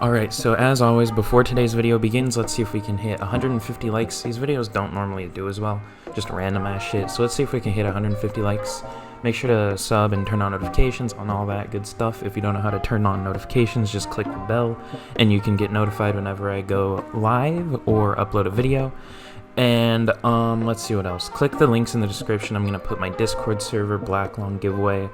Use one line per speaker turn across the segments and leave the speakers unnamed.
Alright, so as always, before today's video begins, let's see if we can hit 150 likes. These videos don't normally do as well, just random ass shit. So let's see if we can hit 150 likes. Make sure to sub and turn on notifications on all that good stuff. If you don't know how to turn on notifications, just click the bell and you can get notified whenever I go live or upload a video. And let's see what else. Click the links in the description. I'm gonna put my Discord server, Blacklong giveaway,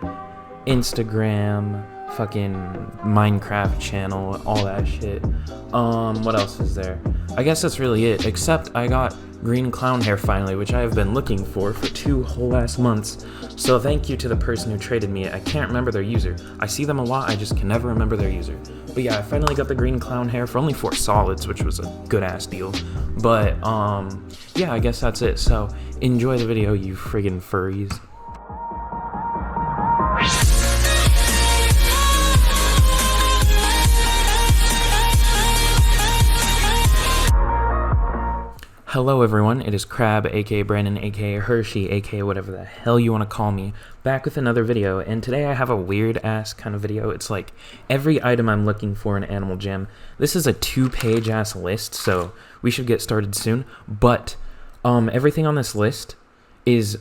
Instagram, fucking Minecraft channel, all that shit. What else is there? I guess that's really it, except I got green clown hair finally, which I have been looking for 2 whole ass months. So thank you to the person who traded me it. I can't remember their user. I see them a lot, I just can never remember their user. But yeah, I finally got the green clown hair for only 4 solids, which was a good ass deal. But yeah, I guess that's it. So enjoy the video, you friggin' furries. Hello everyone, it is Crab, aka Brandon, aka Hershey, aka whatever the hell you want to call me, back with another video, and today I have a weird ass kind of video. It's like every item I'm looking for in Animal Jam. This is a 2-page ass list, so we should get started soon, but everything on this list is,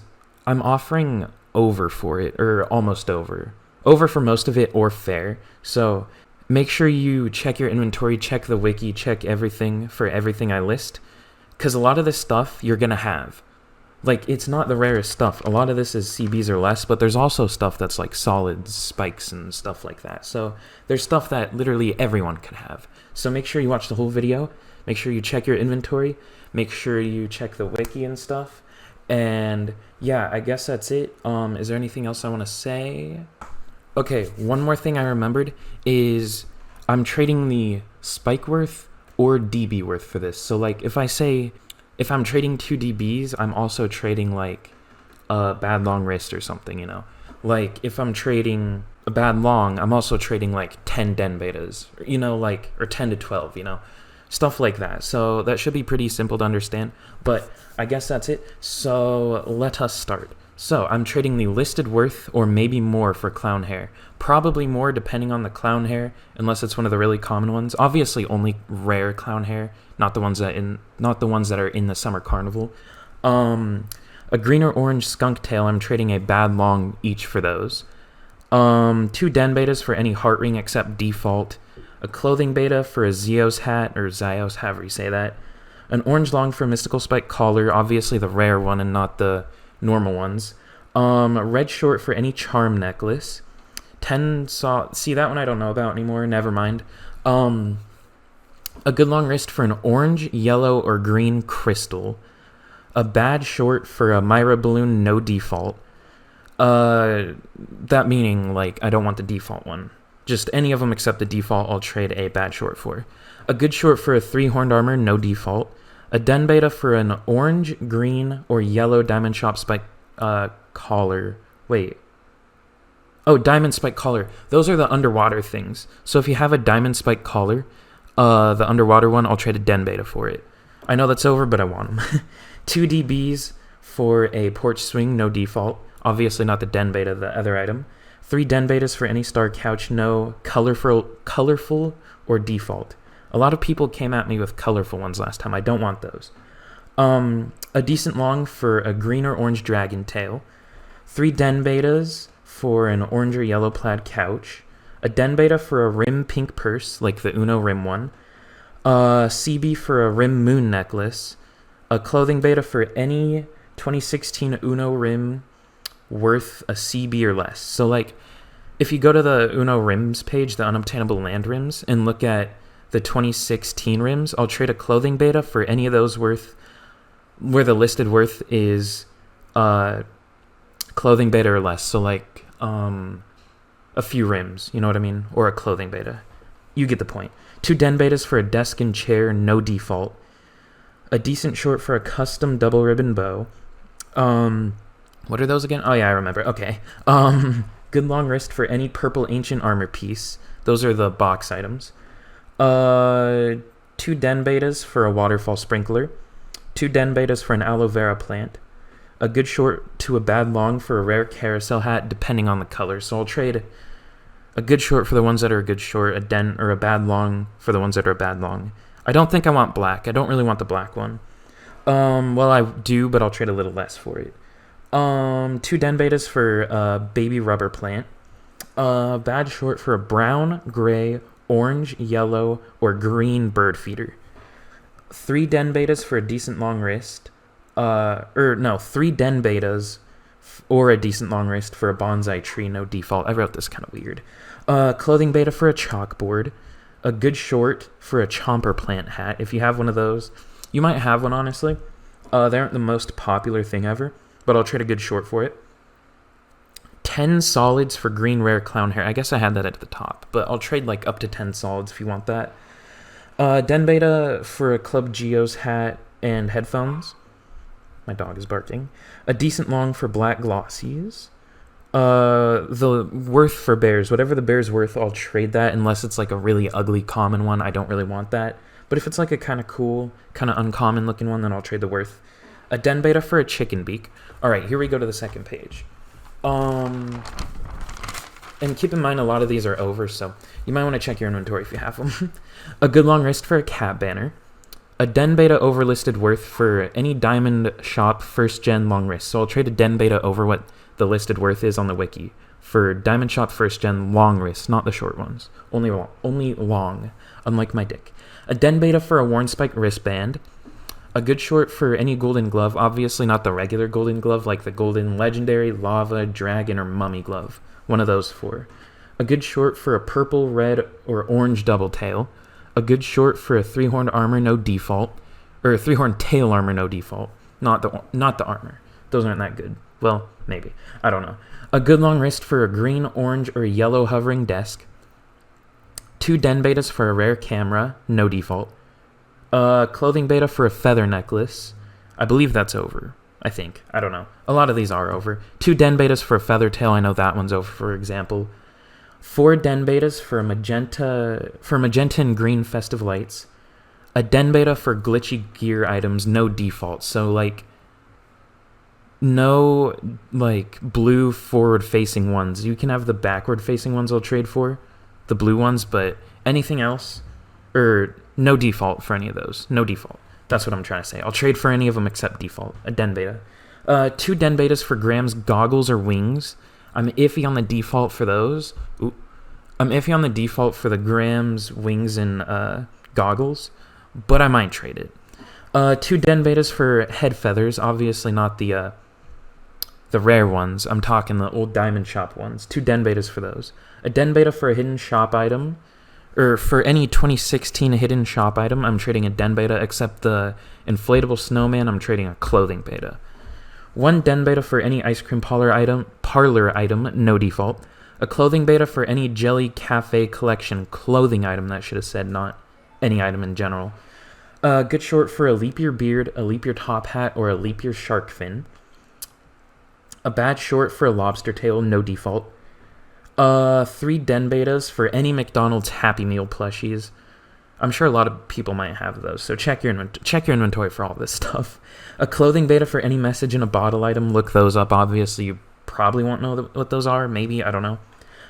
I'm offering over for it, or almost over. Over for most of it, or fair, so make sure you check your inventory, check the wiki, check everything for everything I list. Because a lot of this stuff you're going to have. Like, it's not the rarest stuff. A lot of this is CBs or less, but there's also stuff that's like solids, spikes, and stuff like that. So there's stuff that literally everyone could have. So make sure you watch the whole video. Make sure you check your inventory. Make sure you check the wiki and stuff. And yeah, I guess that's it. Is there anything else I want to say? Okay, one more thing I remembered is I'm trading the spike worth or DB worth for this. So like if I'm trading 2 DBs, I'm also trading like a bad long wrist or something, you know. Like if I'm trading a bad long, I'm also trading like 10 den betas, you know, like, or 10 to 12, you know, stuff like that. So that should be pretty simple to understand, but I guess that's it. So let us start. So I'm trading the listed worth or maybe more for clown hair. Probably more depending on the clown hair, unless it's one of the really common ones. Obviously only rare clown hair, not the ones that are in the summer carnival. A green or orange skunk tail, I'm trading a bad long each for those. 2 den betas for any heart ring except default. A clothing beta for a Zeos hat, or Zios, however you say that. An orange long for a mystical spike collar, obviously the rare one and not the normal ones. Red short for any charm necklace. 10 see, that one I don't know about anymore, never mind. A good long wrist for an orange, yellow, or green crystal. A bad short for a Myra balloon, no default. That meaning, like, I don't want the default one. Just any of them except the default I'll trade a bad short for. A good short for a 3-horned armor, no default. A den beta for an orange, green, or yellow diamond shop spike collar. Wait. Oh, diamond spike collar. Those are the underwater things. So if you have a diamond spike collar, the underwater one, I'll trade a den beta for it. I know that's over, but I want them. 2 DBs for a porch swing, no default. Obviously not the den beta, the other item. 3 den betas for any star couch, no colorful or default. A lot of people came at me with colorful ones last time. I don't want those. A decent long for a green or orange dragon tail. 3 den betas for an orange or yellow plaid couch. A den beta for a rim pink purse, like the Uno rim one. CB for a rim moon necklace. A clothing beta for any 2016 Uno rim worth a CB or less. So like, if you go to the Uno rims page, the unobtainable land rims, and look at the 2016 rims, I'll trade a clothing beta for any of those worth, where the listed worth is clothing beta or less. So like a few rims, you know what I mean? Or a clothing beta. You get the point. 2 den betas for a desk and chair, no default. A decent short for a custom double ribbon bow. What are those again? Oh yeah, I remember. Okay. Good long wrist for any purple ancient armor piece. Those are the box items. 2 den betas for a waterfall sprinkler. 2 den betas for an aloe vera plant. A good short to a bad long for a rare carousel hat, depending on the color. So I'll trade a good short for the ones that are a good short, a den or a bad long for the ones that are a bad long. I don't think I want black. I don't really want the black one. Well, I do, but I'll trade a little less for it. 2 den betas for a baby rubber plant. Bad short for a brown, gray, orange, yellow, or green bird feeder. 3 den betas for a decent long wrist. 3 den betas or a decent long wrist for a bonsai tree, no default. I wrote this kind of weird. Clothing beta for a chalkboard. A good short for a chomper plant hat. If you have one of those, you might have one, honestly. They aren't the most popular thing ever, but I'll trade a good short for it. 10 solids for green rare clown hair. I guess I had that at the top, but I'll trade like up to 10 solids if you want that. Den beta for a Club Geo's hat and headphones. My dog is barking. A decent long for black glossies. The worth for bears, whatever the bear's worth, I'll trade that unless it's like a really ugly common one. I don't really want that. But if it's like a kind of cool, kind of uncommon looking one, then I'll trade the worth. A den beta for a chicken beak. All right, here we go to the second page. And keep in mind, a lot of these are over, so you might want to check your inventory if you have them. A good long wrist for a cat banner. A den beta over listed worth for any diamond shop first gen long wrist. So I'll trade a den beta over what the listed worth is on the wiki for diamond shop first gen long wrists, not the short ones. Only long, unlike my dick. A den beta for a worn spike wristband. A good short for any golden glove, obviously not the regular golden glove like the golden legendary, lava, dragon, or mummy glove. One of those 4. A good short for a purple, red, or orange double tail. A good short for a 3-horned armor, no default. Or a 3-horned tail armor, no default. Not the armor. Those aren't that good. Well, maybe. I don't know. A good long wrist for a green, orange, or yellow hovering desk. 2 den betas for a rare camera, no default. Clothing beta for a feather necklace. I believe that's over. I think. I don't know. A lot of these are over. 2 den betas for a feather tail. I know that one's over, for example. 4 den betas for magenta and green festive lights. A den beta for glitchy gear items, no default. So like no like blue forward facing ones. You can have the backward facing ones I'll trade for, the blue ones, but anything else, or no default for any of those. No default. That's what I'm trying to say. I'll trade for any of them except default. A den beta. 2 den betas for Graham's goggles or wings. I'm iffy on the default for those. I'm iffy on the default for the Graham's wings and goggles, but I might trade it. 2 den betas for head feathers. Obviously not the rare ones. I'm talking the old diamond shop ones. 2 den betas for those. A den beta for a hidden shop item. Or for any 2016 hidden shop item, I'm trading a den beta, except the inflatable snowman, I'm trading a clothing beta. 1 den beta for any ice cream parlor item, no default. A clothing beta for any jelly cafe collection clothing item, that should have said, not any item in general. Good short for a leap year beard, a leap year top hat, or a leap year shark fin. A bad short for a lobster tail, no default. 3 den betas for any McDonald's Happy Meal plushies. I'm sure a lot of people might have those, so check your inventory for all this stuff. A clothing beta for any message in a bottle item. Look those up. Obviously, you probably won't know what those are. Maybe, I don't know.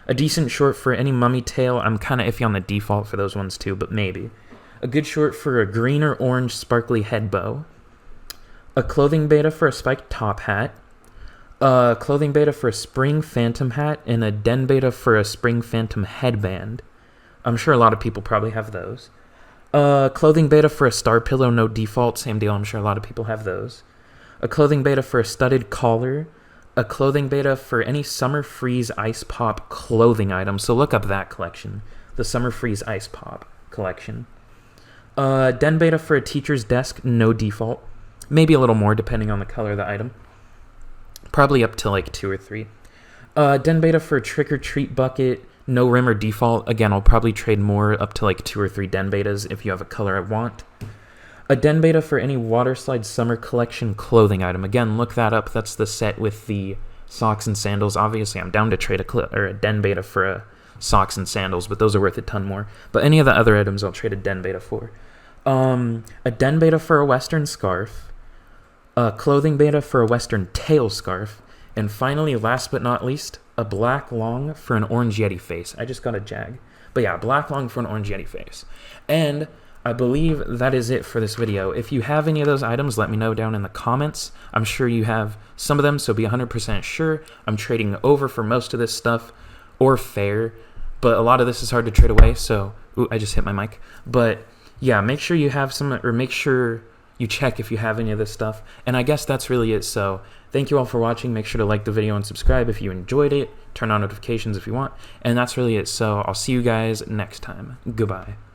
A decent short for any mummy tail. I'm kind of iffy on the default for those ones too, but maybe. A good short for a green or orange sparkly head bow. A clothing beta for a spiked top hat. Clothing beta for a spring phantom hat, and a den beta for a spring phantom headband. I'm sure a lot of people probably have those. Clothing beta for a star pillow, no default. Same deal, I'm sure a lot of people have those. A clothing beta for a studded collar. A clothing beta for any Summer Freeze Ice Pop clothing item. So look up that collection. The Summer Freeze Ice Pop collection. Den beta for a teacher's desk, no default. Maybe a little more depending on the color of the item. Probably up to like 2 or 3. Den beta for a trick or treat bucket, no rim or default. Again, I'll probably trade more, up to like 2 or 3 den betas if you have a color I want. A den beta for any Waterslide Summer Collection clothing item. Again, look that up. That's the set with the socks and sandals. Obviously, I'm down to trade a den beta for socks and sandals, but those are worth a ton more. But any of the other items, I'll trade a den beta for. A den beta for a Western scarf. A clothing beta for a Western tail scarf. And finally, last but not least, a black long for an orange Yeti face. I just got a Jag. But yeah, black long for an orange Yeti face. And I believe that is it for this video. If you have any of those items, let me know down in the comments. I'm sure you have some of them, so be 100% sure. I'm trading over for most of this stuff, or fair, but a lot of this is hard to trade away, so... Ooh, I just hit my mic. But yeah, make sure you have some, or make sure you check if you have any of this stuff. And I guess that's really it. So thank you all for watching. Make sure to like the video and subscribe if you enjoyed it. Turn on notifications if you want. And that's really it. So I'll see you guys next time. Goodbye.